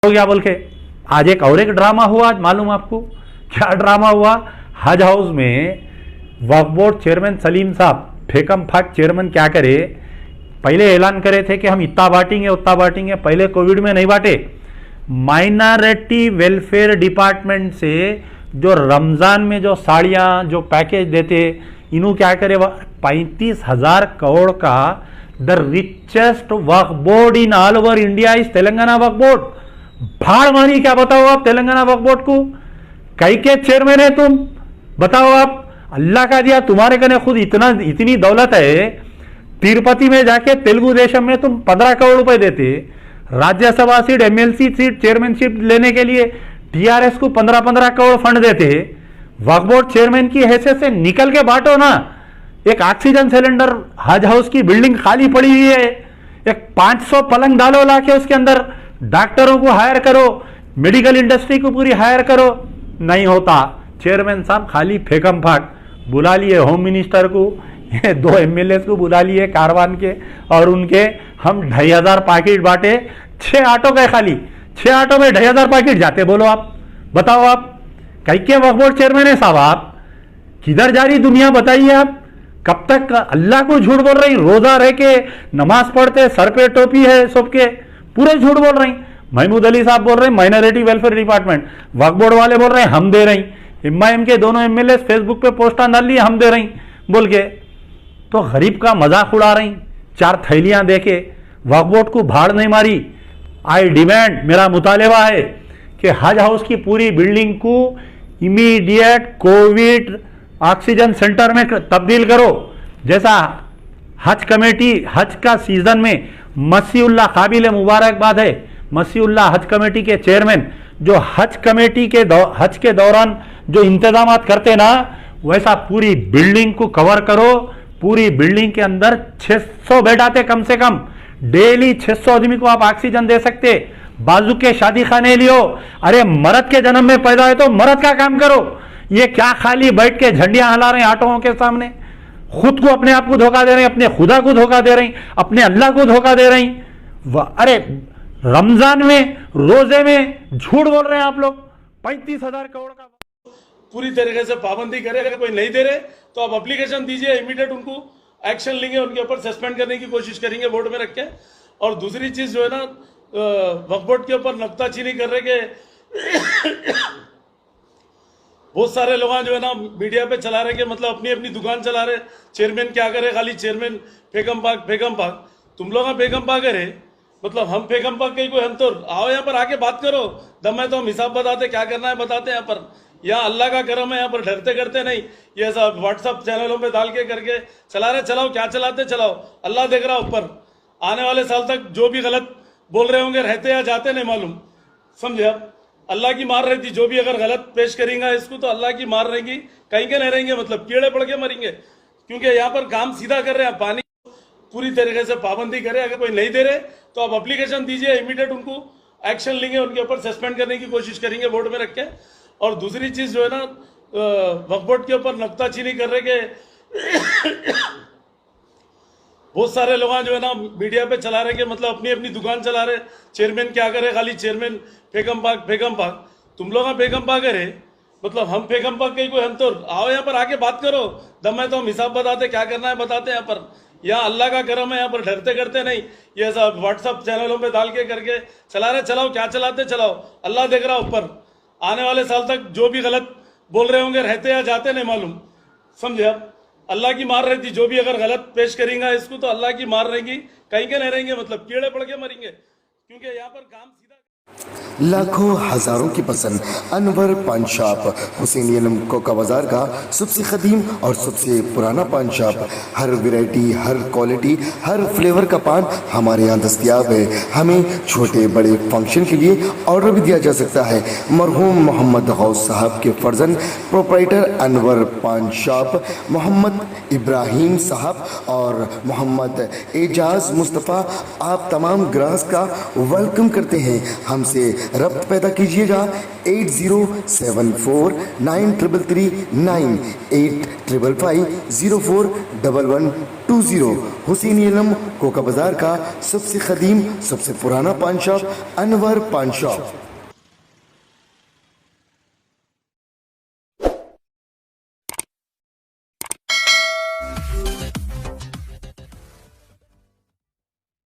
हो गया बोल के। आज एक ड्रामा हुआ, आज मालूम आपको क्या ड्रामा हुआ? हज हाउस में वक्फ बोर्ड चेयरमैन सलीम साहब फेकम फाक चेयरमैन क्या करे, पहले ऐलान करे थे कि हम इतना बांटेंगे उतना बांटेंगे, पहले कोविड में नहीं बांटे। माइनॉरिटी वेलफेयर डिपार्टमेंट से जो रमजान में जो साड़ियां जो पैकेज देते, इन्हों क्या करे 35,000 करोड़ का the richest Waqf board in all over India is Telangana Waqf board. भाड़ मारी क्या बताओ आप तेलंगाना वक्फ बोर्ड को? कई के चेयरमैन है तुम, बताओ आप? अल्लाह का दिया तुम्हारे कने खुद इतनी दौलत है, तिरुपति में जाके तेलुगु देशम में तुम 15 करोड़ रुपए देते, Rajya Sabha seat MLC seat chairmanship लेने के लिए टीआरएस को 15-15 करोड़ फंड देते। वक्फ बोर्ड चेयरमैन की हैसियत से निकल के बांटो ना। एक ऑक्सीजन सिलेंडर हज हाउस की बिल्डिंग खाली पड़ी हुई है, एक 500 पलंग डालो लाके उसके अंदर, डॉक्टरों को हायर करो, मेडिकल इंडस्ट्री को पूरी हायर करो, नहीं होता। चेयरमैन साहब खाली फेकम फाक बुला लिए होम मिनिस्टर को, ये 2 एमएलए को बुला लिए कारवान के, और उनके हम 2,500 पैकेट बांटे। 6 ऑटो गए खाली, 6 ऑटो में 2,500 पैकेट जाते। बोलो आप, बताओ आप कई के वक्फ बोर्ड चेयरमैन है साहब? आप किधर जा रही दुनिया बताइए आप? कब तक अल्लाह को झूठ बोल रही? रोजा रह के नमाज पढ़ते, सर पे टोपी है सबके, पूरे झूठ बोल रही। महमूद अली साहब बोल रहे हैं माइनॉरिटी वेलफेयर डिपार्टमेंट, वक्फ बोर्ड वाले बोल रहे हैं हम दे रही, एमआईएम के दोनों एमएलए फेसबुक पे पोस्टर डाल लिए हम दे रही बोल के। तो गरीब का मजाक उड़ा रही, 4 थैलियां देके वक्फ बोर्ड को भाड़ नहीं मारी। आई डिमांड, मेरा मुतालबा है कि हज हाउस की पूरी बिल्डिंग को इमीडिएट कोविड ऑक्सीजन सेंटर में तब्दील करो। जैसा हज कमेटी हज का सीजन में मसीउल्लाह, काबिल मुबारकबाद है मसीउल्लाह हज कमेटी के चेयरमैन, जो हज कमेटी के हज के दौरान जो इंतजाम करते ना, वैसा पूरी बिल्डिंग को कवर करो। पूरी बिल्डिंग के अंदर 600 बेड आते कम से कम, डेली 600 आदमी को आप ऑक्सीजन दे सकते। बाजू के शादी खाने लियो, अरे मर्द के जन्म में पैदा है तो मर्द का काम करो। ये क्या खाली बैठ के झंडियां हिला रहे हैं ऑटोओं के सामने? खुद को अपने आप को धोखा दे रहे हैं, अपने खुदा को धोखा दे रही, अपने अल्लाह को धोखा दे रही। अरे रमजान में रोजे में झूठ बोल रहे हैं आप लोग। 35,000 करोड़ का पूरी तरीके से पाबंदी करे। अगर कोई नहीं दे रहे तो आप एप्लीकेशन दीजिए, इमीडिएट उनको एक्शन लेंगे, उनके ऊपर सस्पेंड करने की कोशिश करेंगे बोर्ड में रख के। और दूसरी चीज जो है ना, वक्फ बोर्ड के ऊपर नुक्ताचीनी कर रहे के बहुत सारे लोग जो है ना मीडिया पे चला रहे कि मतलब अपनी अपनी दुकान चला रहे, चेयरमैन क्या करे, खाली चेयरमैन फेकम पाक। तुम लोग फेकम पाक है, मतलब हम फेकम पाक कहीं कोई, हम तो आओ यहाँ पर आके बात करो। दम है तो हम हिसाब बताते, क्या करना है बताते। यहाँ पर यहाँ अल्लाह का करम है, यहाँ पर डरते करते नहीं। ये सब व्हाट्सअप चैनलों पे डाल के करके चला रहे, चलाओ क्या चलाते चलाओ, अल्लाह देख रहा ऊपर। आने वाले साल तक जो भी गलत बोल रहे होंगे, रहते या जाते नहीं मालूम, समझे आप? अल्लाह की मार रहती, जो भी अगर गलत पेश करेंगे इसको तो अल्लाह की मार रहेगी, कहीं के नहीं रहेंगे, मतलब कीड़े पड़ के मरेंगे। क्योंकि यहाँ पर काम सीधा कर रहे हैं, पानी पूरी तरीके से पाबंदी करे। अगर कोई नहीं दे रहे तो आप एप्लीकेशन दीजिए, इमीडिएट उनको एक्शन लेंगे, उनके ऊपर सस्पेंड करने की कोशिश करेंगे बोर्ड में रख के। और दूसरी चीज जो है ना, वक्फ बोर्ड के ऊपर नुक्ताचीनी कर रहे के बहुत सारे लोग जो है ना मीडिया पे चला रहे कि मतलब अपनी अपनी दुकान चला रहे, चेयरमैन क्या करे, खाली चेयरमैन फेकम पाक। तुम लोग फेकम पाक है, मतलब हम फेकम पाक कहीं कोई, हम तो आओ यहाँ पर आके बात करो। दम है तो हम हिसाब बताते, क्या करना है बताते। यहाँ पर यहाँ अल्लाह का करम है, यहाँ पर डरते करते नहीं। ये सब व्हाट्सअप चैनलों पे डाल के करके चला रहे, चलाओ क्या चलाते चलाओ, अल्लाह देख रहा ऊपर। आने वाले साल तक जो भी गलत बोल रहे होंगे, रहते या जाते नहीं मालूम, समझे आप? अल्लाह की मार रहती, जो भी अगर गलत पेश करेंगे इसको तो अल्लाह की मार रहेगी, कहीं के नहीं रहेंगे, मतलब कीड़े पड़ के मरेंगे। क्योंकि यहाँ पर काम सीधा लाखों हजारों की पसंद अनवर पान शॉप, हुसैनियन कोका बाजार का सबसे कदीम और सबसे पुराना पान शॉप। हर वैरायटी, हर क्वालिटी, हर फ्लेवर का पान हमारे यहाँ दस्तयाब है। हमें छोटे बड़े फंक्शन के लिए ऑर्डर भी दिया जा सकता है। मरहूम मोहम्मद गौस साहब के फर्जंद प्रोप्राइटर अनवर पान शॉप मोहम्मद इब्राहिम साहब और मोहम्मद एजाज मुस्तफ़ा आप तमाम ग्राहक का वेलकम करते हैं। हमसे रब्त पैदा कीजिएगा 8074933339 8555041120। हुसैनी इल्म कोका बाजार का सबसे कदीम सबसे पुराना पान शॉप अनवर पान शॉप।